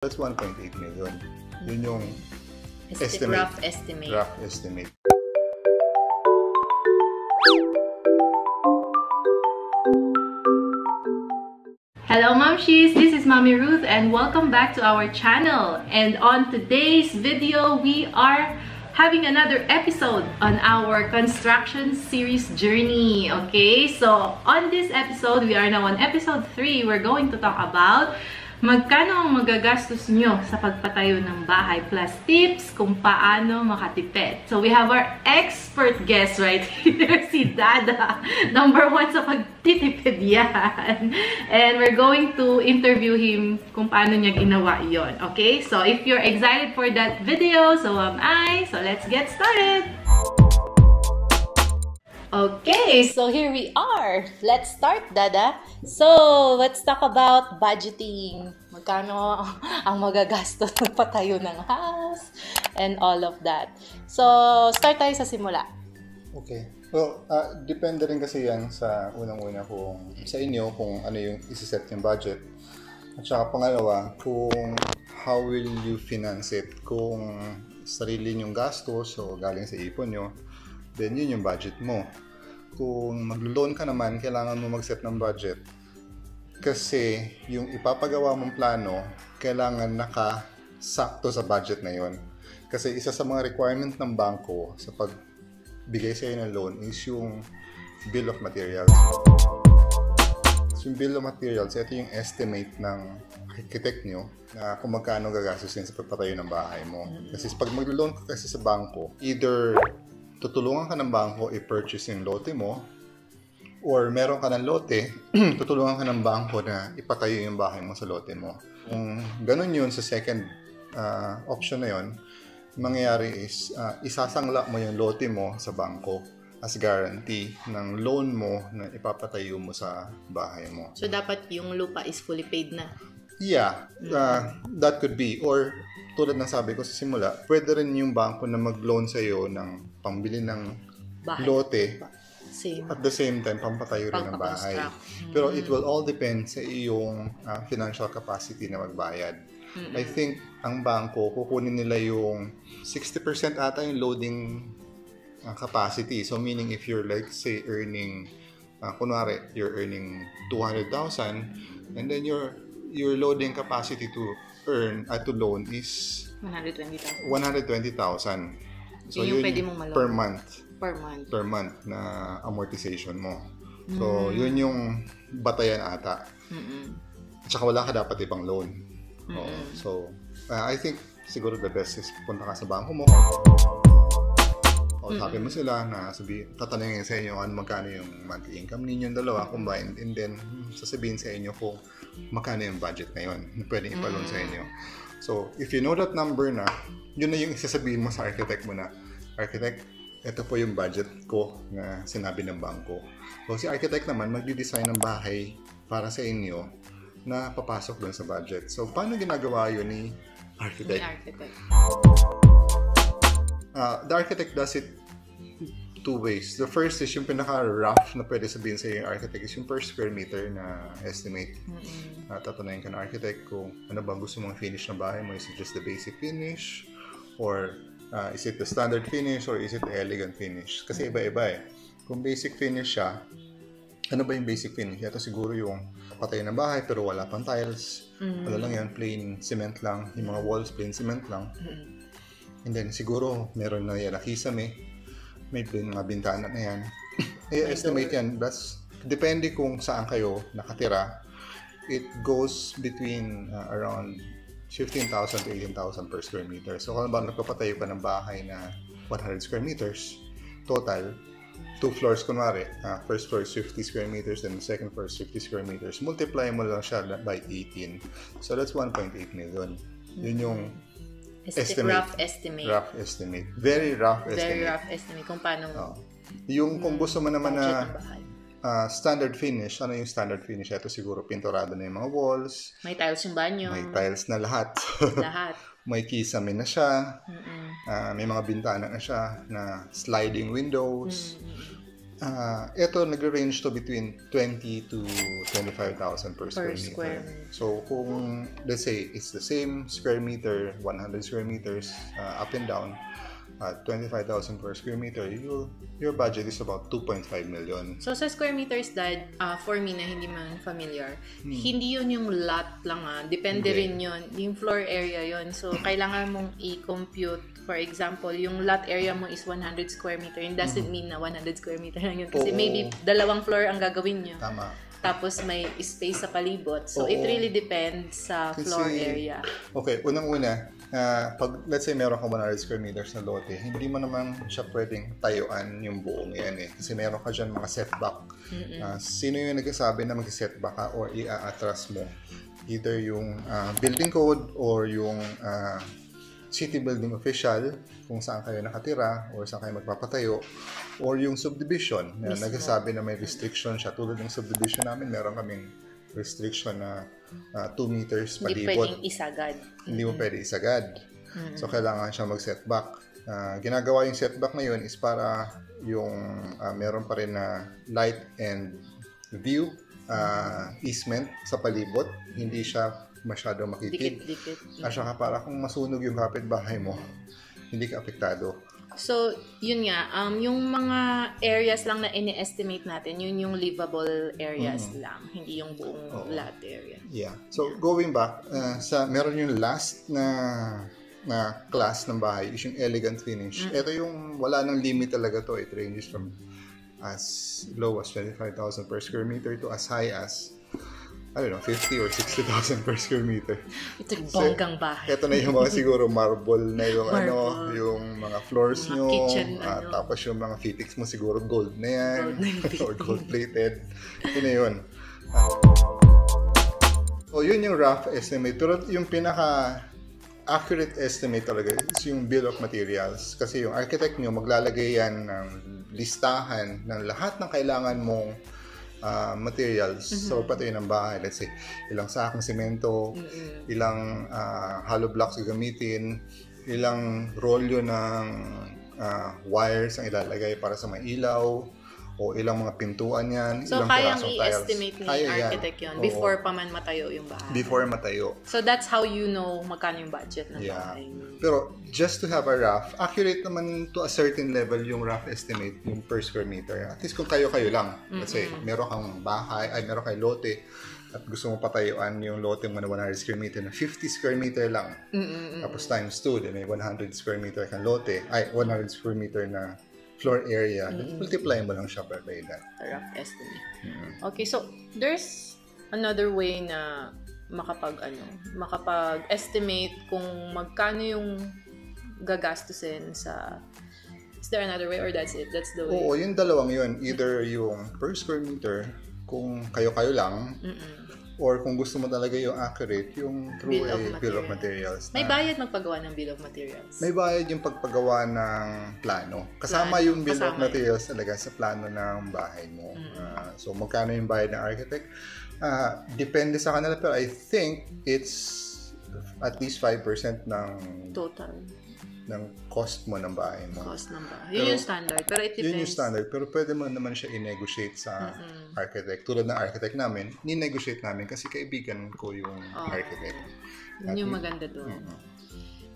That's 1.8 million. Yun yung Rough estimate. Rough estimate. Hello Momshies, this is Mommy Ruth and welcome back to our channel. And on today's video, we are having another episode on our construction series journey. Okay, so on this episode, we are now on episode 3. We're going to talk about magkano ang magagastos nyo sa pagpatayo ng bahay plus tips kung paano makatipid. So we have our expert guest right here, si Dada. Number 1 sa pagtitipid yan. And we're going to interview him kung paano niya ginawa yon. Okay? So if you're excited for that video, so am I. So let's get started! Okay, so here we are. Let's start, Dada. So, let's talk about budgeting. Magkano ang magagastos ng patayo ng house and all of that. So, start tayo sa simula. Okay. Well, depende rin kasi yan sa unang-una kung sa inyo kung ano yung isiset yung budget. At saka pangalawa, kung how will you finance it. Kung sarili nyong gastos o galing sa ipon nyo, then yun yung budget mo. Kung maglo-loan ka naman, kailangan mo mag-set ng budget. Kasi yung ipapagawa mong plano, kailangan nakasakto sa budget na yon. Kasi isa sa mga requirement ng bangko sa pagbigay sa'yo ng loan is yung bill of materials. So, yung bill of materials, ito yung estimate ng architect nyo na kung magkano gagastusin sa pagpatayo ng bahay mo. Kasi pag maglo-loan ka kasi sa bangko, either tutulungan ka ng bangko i-purchase yung lote mo, or meron ka ng lote, tutulungan ka ng bangko na ipatayo yung bahay mo sa lote mo. Kung ganun yun sa second option na yun, mangyayari is isasangla mo yung lote mo sa bangko as guarantee ng loan mo na ipapatayo mo sa bahay mo. So, dapat yung lupa is fully paid na? Yeah, that could be. Or tulad ng sabi ko sa simula, pwede rin yung bangko na mag-loan sa'yo ng pambili ng bahay, lote. Same. At the same time, pampatayo rin ng bahay. Pero it will all depend sa iyong financial capacity na magbayad. I think ang bangko, kukunin nila yung 60% ata yung loading capacity. So meaning if you're like say earning, kunwari, you're earning 200,000 and then your loading capacity to earn at to loan is 120,000. 120,000. So yung pwede mong per month. Per month na amortization mo. So yun yung batayan ata. At saka wala ka dapat ibang loan. So I think siguro the best is punta ka sa bangko mo. O sabi mo sila na tatanungin sa inyo magkano yung monthly income ninyong dalawa combined, and then sasabihin sa inyo kung magkano yung budget na yun na pwedeng ipaloan sa inyo. So, if you know that number na, yun na yung isasabihin mo sa architect mo na, architect, ito po yung budget ko na sinabi ng bangko. So, si architect naman magdi-design ng bahay para sa inyo na papasok doon sa budget. So, paano ginagawa yun ni architect? The architect does it two ways. The first is yung pinaka-rough na pwede sabihin sa yung architect is yung per square meter na estimate. Tatanungin ka ng architect kung ano ba gusto mong finish ng bahay mo. Is it just the basic finish? Or is it the standard finish? Or is it the elegant finish? Kasi iba-iba eh. Kung basic finish siya, ano ba yung basic finish? Ito siguro yung patay na bahay pero wala pang tiles. Wala lang yan, plain cement lang. Yung mga walls, plain cement lang. And then siguro meron na yan na kisame. May mga bintana na yan. I-estimate yan. That's, depende kung saan kayo nakatira. It goes between around 15,000 to 18,000 per square meter. So kung ba nagpapatayo ka ng bahay na 100 square meters, total, 2 floors kunwari, first floor is 50 square meters, then the second floor is 50 square meters. Multiply mo lang siya by 18. So that's 1.8 million. Yun yung rough estimate. Rough estimate. Very rough estimate. Very rough estimate kung paano yung kung gusto mo naman na standard finish, ano yung standard finish? Ito siguro pinturado na yung mga walls. May tiles yung banyo. May tiles na lahat. Lahat. May kisame na siya. May mga bintana na siya na sliding windows. Ito nagre-range to between 20 to 25,000 per square meter. So kung let's say it's the same square meter, 100 square meters up and down, 25,000 per square meter, your budget is about 2.5 million. So sa square meters, Dad, for me na hindi man familiar, hindi yun yung lot lang depende rin yun, yung floor area yun. So kailangan mong i-compute. For example, yung lot area mo is 100 square meter. It doesn't mean na 100 square meter lang yun. Kasi maybe dalawang floor ang gagawin nyo. Tama. Tapos may space sa palibot. So it really depends sa floor area. Okay, unang-una, pag let's say meron ka 100 square meters na lote, hindi mo naman siya pwedeng tayuan yung buong yan Kasi meron ka dyan mga setback. Sino yung nagsasabi na mag-setback ka or i-atras mo? Either yung building code or yung city building official kung saan kayo nakatira or saan kayo magpapatayo, or yung subdivision na nagsasabi na may restriction siya. Tulad ng subdivision namin, meron kaming restriction na 2 meters palibot. Hindi pwedeng isagad. Hindi mo pwede isagad. So kailangan siya mag-setback. Ginagawa yung setback na yun is para yung meron pa rin na light and view easement sa palibot. Hindi siya masyado makitid. Dikit-dikit. At saka para kung masunog yung kapitbahay mo, hindi ka apektado. So, yun nga, yung mga areas lang na ini-estimate natin, yun yung livable areas lang, hindi yung buong lot area. Yeah. So, going back, meron yung last na class ng bahay is yung elegant finish. Ito yung wala nang limit talaga to. It ranges from as low as 25,000 per square meter to as high as 50 or 60,000 per square meter. Ito yung bonggang bahay. Ito na yung mga siguro marble na yung yung mga floors nyo. Kitchen, tapos yung mga fittings mo siguro gold na yan. Or gold plated. Yun na yun. So yun yung rough estimate. Pero yung pinaka accurate estimate talaga is yung bill of materials. Kasi yung architect nyo maglalagay yan ng listahan ng lahat ng kailangan mong materials sa pagpatayo ng bahay. Let's say, ilang sakong semento, ilang hollow blocks gagamitin, ilang rolyo ng wires ang ilalagay para sa mga ilaw, o ilang mga pintuan yan, so, ilang kayang pirasong i-estimate ni architect yun before pa man matayo yung bahay. Before matayo. So, that's how you know magkano yung budget ng bahay. Pero, just to have a rough, accurate naman to a certain level yung rough estimate, yung per square meter. At least kung kayo-kayo lang. Let's say, meron kang bahay, meron kang lote, at gusto mo patayuan yung lote mo na 100 square meter na 50 square meter lang. Tapos times 2, may 100 square meter kang lote, 100 square meter na floor area, multiply mo lang siya by that. A rough estimate. Okay, so there's another way na makapag-estimate kung magkano yung gagastusin sa... Is there another way or that's it? That's the way? Oo, yung dalawang yun. Either yung per square meter, kung kayo-kayo lang, or kung gusto mo talaga yung accurate, yung through bill of materials. May bayad magpagawa ng bill of materials? May bayad yung pagpagawa ng plano. Kasama yung bill of materials talaga sa plano ng bahay mo. So, magkano yung bayad ng architect? Depende sa kanila, pero I think it's at least 5% ng total ng cost mo ng bahay mo. Cost ng bahay. Yun yung standard. Pero it depends. Yun yung standard. Pero pwede mo naman siya i-negotiate sa architect. Tulad ng architect namin, ni-negotiate namin kasi kaibigan ko yung architect. Yun yung maganda doon.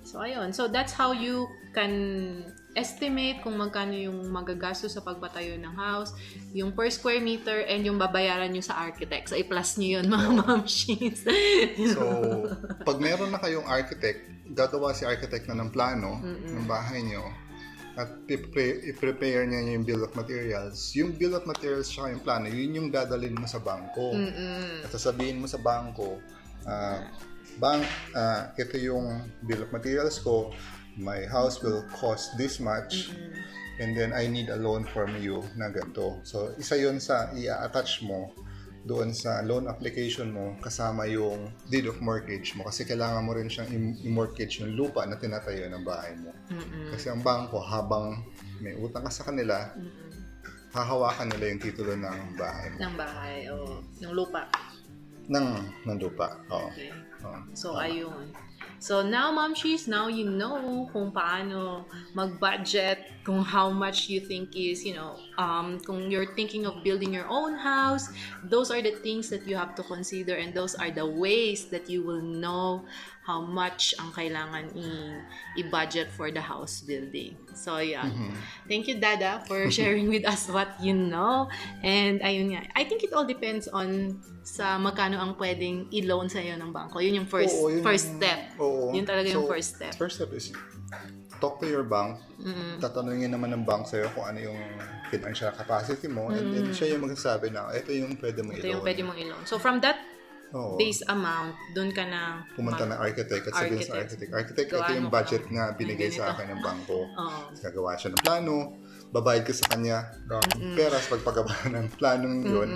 So, ayun. So, that's how you can estimate kung magkano yung magagastos sa pagpatayo ng house, yung per square meter, and yung babayaran nyo sa architect. So, i-plus nyo yun, mga mamshies. So, pag meron na kayong architect, gagawa si architect na ng plano ng bahay nyo at i-prepare niya yung bill of materials. Yung bill of materials siya yung plano, yun yung dadalhin mo sa bangko. At sasabihin mo sa bangko, bank, ito yung bill of materials ko, my house will cost this much, and then I need a loan from you na ganito. So, isa yun sa i-attach mo doon sa loan application mo kasama yung deed of mortgage mo kasi kailangan mo rin siyang i-mortgage yung lupa na tinatayo ng bahay mo. Kasi ang bangko, habang may utang ka sa kanila, hahawakan nila yung titulo ng bahay mo. Ng bahay, o ng lupa. Ng lupa, oo. Okay. So, ayun. So, now, Momshies, now you know kung paano mag-budget, kung how much you think is, kung you're thinking of building your own house, those are the things that you have to consider, and those are the ways that you will know how much ang kailangan i-budget for the house building. So, yeah. Thank you, Dada, for sharing with us what you know. And, ayun nga. I think it all depends on sa magkano ang pwedeng i-loan sa'yo ng bangko. Yun yung first step. Yun talaga yung first step. First step is talk to your bank. Tatanungin naman ng bank sa'yo kung ano yung financial capacity mo. And then siya yung magsasabi na, ito yung pwede mong i-loan. Ito yung pwede mong i-loan. So, from that base amount, doon ka na pumunta ng architect at sabihin sa architect, ito yung budget na binigay sa akin ng bangko. Gagawa siya ng plano, babayad ka sa kanya pera sa pagpagawa ng planong yun.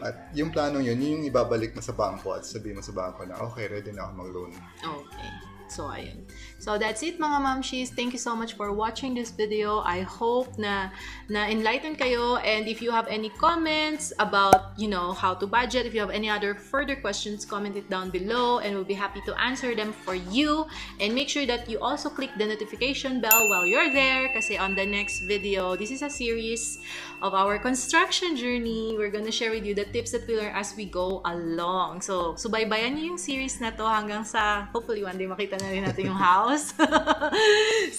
At yung planong yun, yung ibabalik mo sa bangko at sabihin mo sa bangko na, okay, ready na ako mag-loan. Okay. So, ayun. So, that's it, mga mamshis. Thank you so much for watching this video. I hope na enlighten kayo. And if you have any comments about, how to budget, if you have any other further questions, comment it down below and we'll be happy to answer them for you. And make sure that you also click the notification bell while you're there, kasi on the next video, this is a series of our construction journey. We're gonna share with you the tips that we learn as we go along. So, subaybayan niyo yung series na to hanggang sa, hopefully one day makita na rin natin yung house.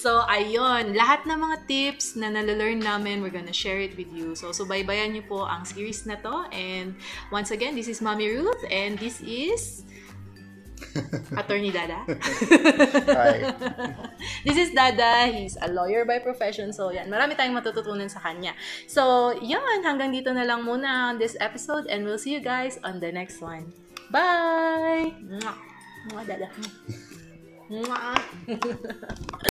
So, ayun. Lahat ng mga tips na nalalearn namin, we're gonna share it with you. So, subaybayan niyo po ang series na to. And once again, this is Mommy Ruth and this is Attorney Dada. Hi. This is Dada. He's a lawyer by profession. So, yan. Marami tayong matututunan sa kanya. So, yan. Hanggang dito na lang muna on this episode and we'll see you guys on the next one. Bye! Mwah! Mwah, Dada. Mwah!